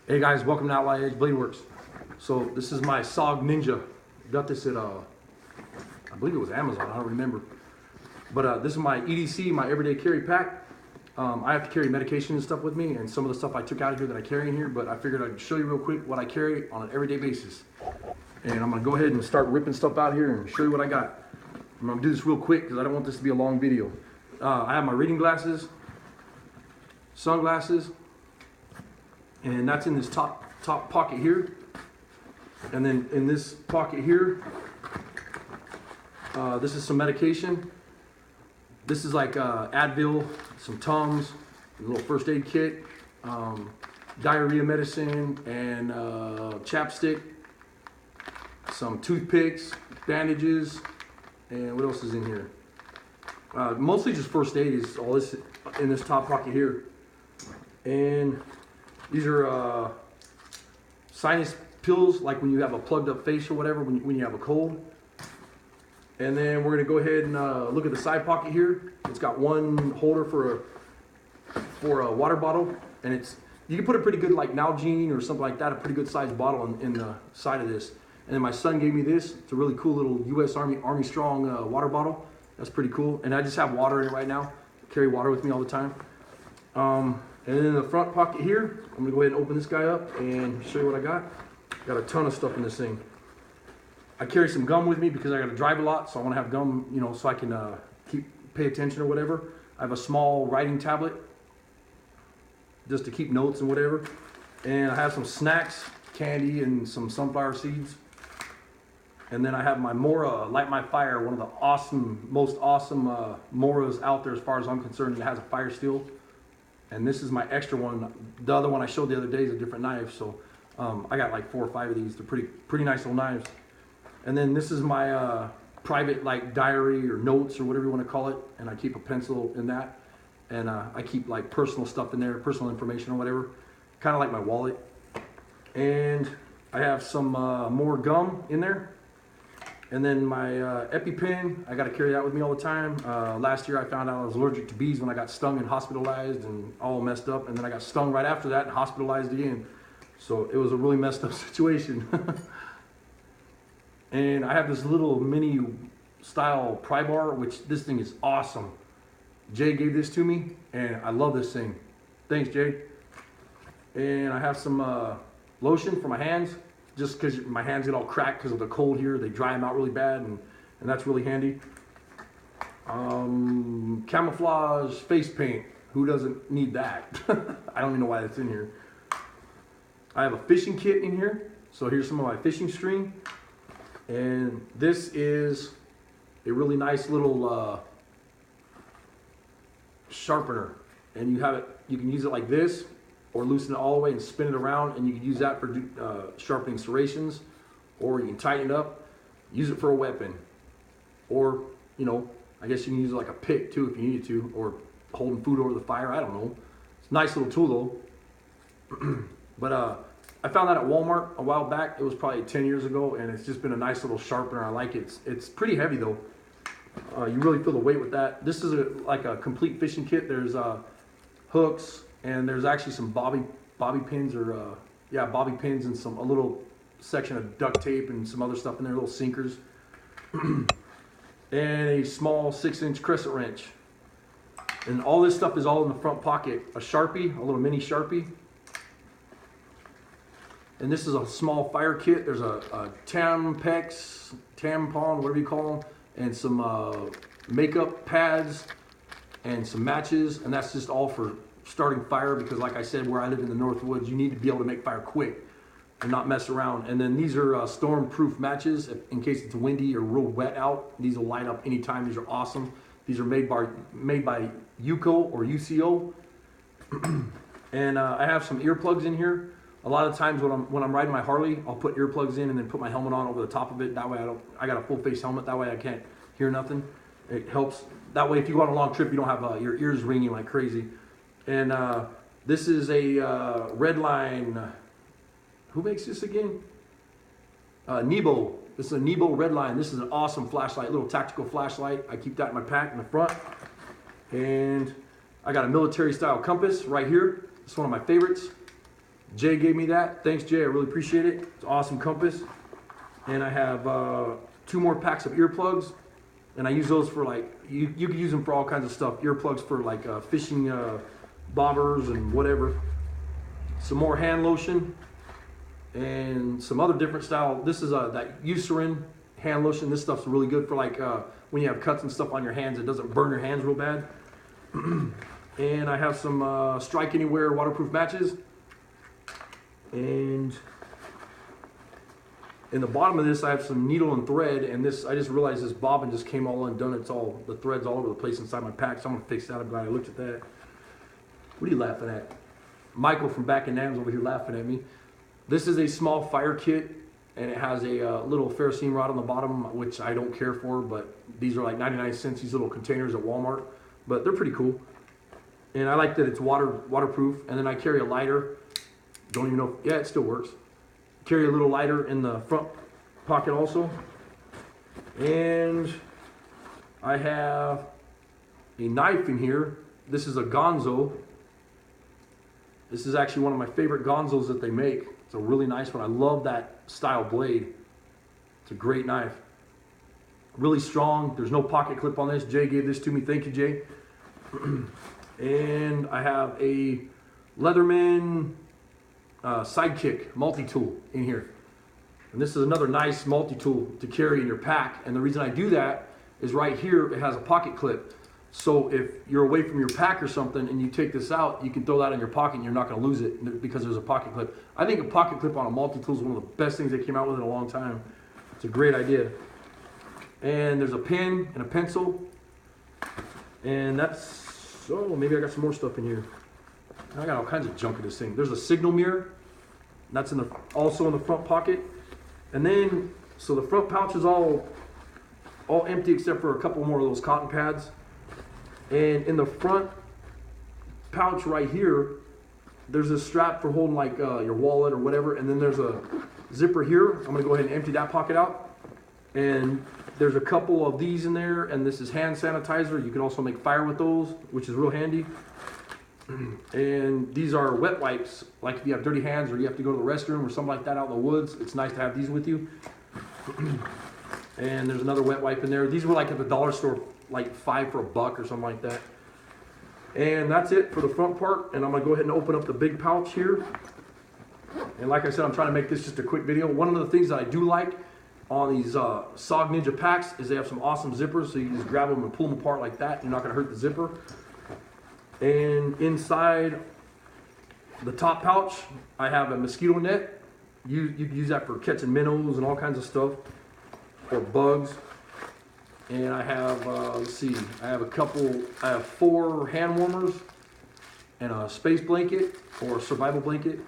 Hey guys, welcome to Outlier Edge Blade Works. So this is my SOG Ninja. Got this at I believe it was Amazon. I don't remember. But this is my EDC, my everyday carry pack. I have to carry medication and stuff with me, and some of the stuff I took out of here that I carry in here. But I figured I'd show you real quick what I carry on an everyday basis. And I'm gonna go ahead and start ripping stuff out here and show you what I got. I'm gonna do this real quick because I don't want this to be a long video. I have my reading glasses, sunglasses, and that's in this top pocket here. And then in this pocket here, this is some medication. This is like Advil, some Tums, a little first aid kit, diarrhea medicine, and chapstick, some toothpicks, bandages, and what else is in here? Mostly just first aid is all this in this top pocket here. And these are sinus pills, like when you have a plugged up face or whatever, when you have a cold. And then we're gonna go ahead and look at the side pocket here. It's got one holder for a water bottle, and you can put a pretty good like Nalgene or something like that, a pretty good sized bottle in the side of this. And then my son gave me this. It's a really cool little U.S. Army Strong water bottle. That's pretty cool. And I just have water in it right now. I carry water with me all the time. And then in the front pocket here, I'm gonna go ahead and open this guy up and show you what I got. Got a ton of stuff in this thing. I carry some gum with me because I got to drive a lot, so I want to have gum, so I can pay attention or whatever. I have a small writing tablet just to keep notes and whatever. And I have some snacks, candy, and some sunflower seeds. And then I have my Mora Light My Fire, one of the most awesome Moras out there as far as I'm concerned. It has a fire steel. And this is my extra one. The other one I showed the other day is a different knife, so I got like 4 or 5 of these. They're pretty nice little knives. And then this is my private like diary or notes or whatever you want to call it. And I keep a pencil in that. And I keep like personal stuff in there, personal information or whatever. Kind of like my wallet. And I have some more gum in there. And then my EpiPen, I got to carry that with me all the time. Last year I found out I was allergic to bees when I got stung and hospitalized and all messed up. And then I got stung right after that and hospitalized again. So it was a really messed up situation. And I have this little mini style pry bar, which this thing is awesome. Jay gave this to me, and I love this thing. Thanks, Jay. And I have some lotion for my hands, just because my hands get all cracked because of the cold here. They dry them out really bad, and that's really handy. Camouflage face paint. Who doesn't need that? I don't even know why that's in here. I have a fishing kit in here. So here's some of my fishing string. And this is a really nice little sharpener. And you can use it like this, or loosen it all the way and spin it around, and you can use that for sharpening serrations, or you can tighten it up, use it for a weapon. Or, I guess you can use it like a pick too if you needed to, or holding food over the fire, I don't know. It's a nice little tool though. But I found that at Walmart a while back. It was probably 10 years ago, and it's just been a nice little sharpener. I like it. It's pretty heavy though. You really feel the weight with that. This is like a complete fishing kit. There's hooks, and there's actually some bobby pins bobby pins, and a little section of duct tape and some other stuff in there, little sinkers. And a small 6-inch crescent wrench. And all this stuff is all in the front pocket. A Sharpie, a little mini Sharpie. And this is a small fire kit. There's a Tampax, tampon, whatever you call them, and some makeup pads and some matches. And that's just all for starting fire, because like I said, where I live in the North Woods, you need to be able to make fire quick and not mess around. And then these are storm-proof matches in case it's windy or real wet out. These will light up anytime. These are awesome. These are made by UCO or UCO. And I have some earplugs in here. A lot of times when I'm riding my Harley, I'll put earplugs in and then put my helmet on over the top of it. That way I got a full face helmet. That way I can't hear nothing. It helps. That way if you go on a long trip, you don't have your ears ringing like crazy. And this is a Redline. Who makes this again? Nebo. This is a Nebo Redline. This is an awesome flashlight, little tactical flashlight. I keep that in my pack in the front. And I got a military style compass right here. It's one of my favorites. Jay gave me that. Thanks, Jay. I really appreciate it. It's an awesome compass. And I have 2 more packs of earplugs. And I use those for like, you can use them for all kinds of stuff. Earplugs for like fishing bobbers and whatever. Some more hand lotion. And some other different style. This is that Eucerin hand lotion. This stuff's really good for like when you have cuts and stuff on your hands. It doesn't burn your hands real bad. And I have some Strike Anywhere waterproof matches. And in the bottom of this, I have some needle and thread. And this, I just realized this bobbin just came all undone. It's all, the thread's all over the place inside my pack. So I'm gonna fix that. I'm glad I looked at that. What are you laughing at? Michael from back in Nams over here laughing at me. This is a small fire kit, and it has a little ferrocene rod on the bottom, which I don't care for, but these are like 99 cents, these little containers at Walmart, but they're pretty cool. And I like that it's waterproof, and then I carry a lighter. Don't even know, yeah, it still works. Carry a little lighter in the front pocket also. And I have a knife in here. This is a Gonzo. This is actually one of my favorite Gonzos that they make. It's a really nice one. I love that style blade. It's a great knife. Really strong. There's no pocket clip on this. Jay gave this to me. Thank you, Jay. And I have a Leatherman Sidekick multi-tool in here. And this is another nice multi-tool to carry in your pack. And the reason I do that is right here, it has a pocket clip. So if you're away from your pack or something and you take this out, you can throw that in your pocket and you're not going to lose it because there's a pocket clip. I think a pocket clip on a multi-tool is one of the best things they came out with in a long time. It's a great idea. And there's a pen and a pencil. And that's, oh, maybe I got some more stuff in here. I got all kinds of junk in this thing. There's a signal mirror. That's also in the front pocket. And then, so the front pouch is all empty except for a couple more of those cotton pads. And in the front pouch right here, there's a strap for holding like your wallet or whatever. And then there's a zipper here. I'm gonna go ahead and empty that pocket out. And there's a couple of these in there. And this is hand sanitizer. You can also make fire with those, which is real handy. And these are wet wipes. Like if you have dirty hands or you have to go to the restroom or something like that out in the woods, it's nice to have these with you. And there's another wet wipe in there. These were like at the dollar store, like $5 for $1 or something like that. And that's it for the front part. And I'm gonna go ahead and open up the big pouch here. And like I said, I'm trying to make this just a quick video. One of the things that I do like on these SOG Ninja packs is they have some awesome zippers. So you can just grab them and pull them apart like that. You're not gonna hurt the zipper. And inside the top pouch, I have a mosquito net. You can use that for catching minnows and all kinds of stuff, or bugs. And I have, let's see, I have 4 hand warmers and a space blanket or a survival blanket.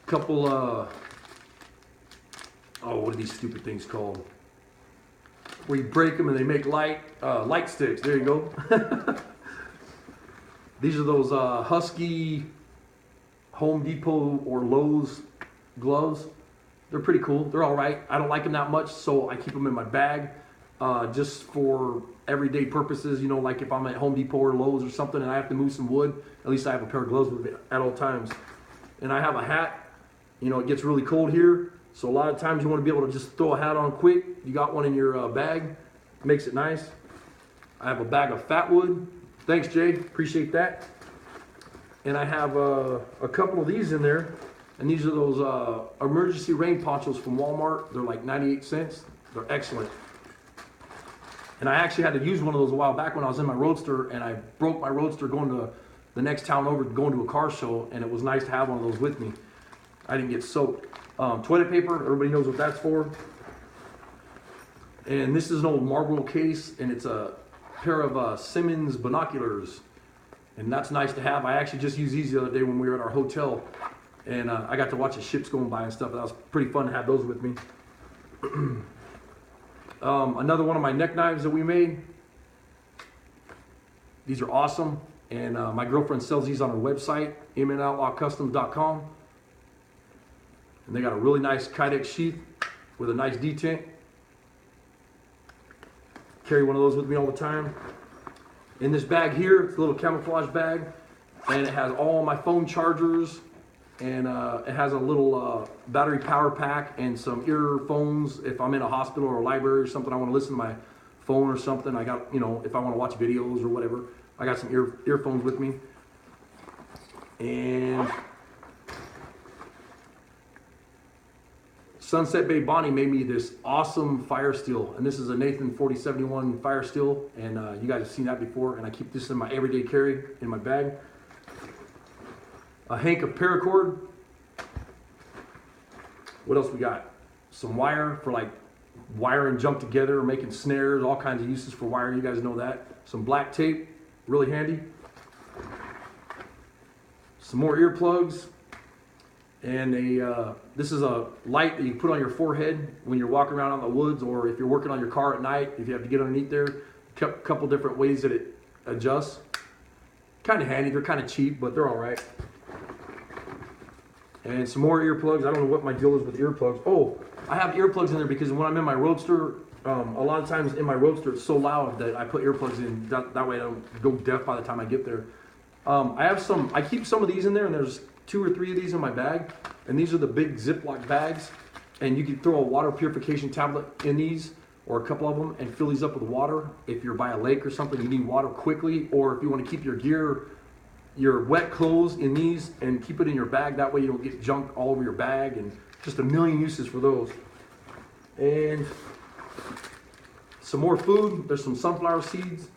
Couple, oh, what are these stupid things called? Where you break them and they make light sticks. There you go. These are those Husky Home Depot or Lowe's gloves. They're pretty cool. They're all right. I don't like them that much, so I keep them in my bag just for everyday purposes. You know, like if I'm at Home Depot or Lowe's or something and I have to move some wood, at least I have a pair of gloves with me at all times. And I have a hat. You know, it gets really cold here, so a lot of times you want to be able to just throw a hat on quick. You got one in your bag. Makes it nice. I have a bag of fat wood. Thanks, Jay. Appreciate that. And I have a couple of these in there. And these are those emergency rain ponchos from Walmart. They're like 98 cents. They're excellent. And I actually had to use one of those a while back when I was in my Roadster, and I broke my Roadster going to the next town over, going to a car show, and it was nice to have one of those with me. I didn't get soaked. Toilet paper, everybody knows what that's for. And this is an old Marlboro case, and it's a pair of Simmons binoculars. And that's nice to have. I actually just used these the other day when we were at our hotel. And I got to watch the ships going by and stuff. That was pretty fun to have those with me. Another one of my neck knives that we made. These are awesome. And my girlfriend sells these on her website, mnoutlaw.customs.com. And they got a really nice Kydex sheath with a nice detent. Carry one of those with me all the time. In this bag here, it's a little camouflage bag. and it has all my phone chargers, and it has a little battery power pack and some earphones if I'm in a hospital or a library or something. I want to listen to my phone or something. I got, you know, if I want to watch videos or whatever, I got some earphones with me. And Sunset Bay Bonnie made me this awesome fire steel, and this is a Nathan 4071 fire steel, and you guys have seen that before, and I keep this in my everyday carry in my bag. A hank of paracord. What else we got? Some wire for like wiring junk together, making snares, all kinds of uses for wire, you guys know that. Some black tape, really handy. Some more earplugs. And this is a light that you put on your forehead when you're walking around out in the woods, or if you're working on your car at night, if you have to get underneath there. A couple different ways that it adjusts. Kind of handy, they're kind of cheap, but they're all right. And some more earplugs. I don't know what my deal is with earplugs. Oh, I have earplugs in there because when I'm in my Roadster, a lot of times in my Roadster it's so loud that I put earplugs in. That way I don't go deaf by the time I get there. I keep some of these in there, and there's 2 or 3 of these in my bag, and these are the big Ziploc bags, and you can throw a water purification tablet in these, or a couple of them, and fill these up with water. If you're by a lake or something, you need water quickly, or if you want to keep your gear, your wet clothes in these, and keep it in your bag, that way you don't get junk all over your bag, and just a million uses for those. And some more food. There's some sunflower seeds,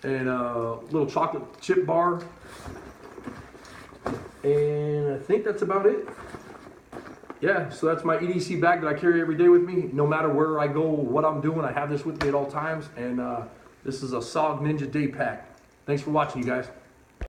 and a little chocolate chip bar. And I think that's about it. Yeah, so that's my EDC bag that I carry every day with me. No matter where I go, what I'm doing, I have this with me at all times. And this is a SOG Ninja Day Pack. Thanks for watching, you guys.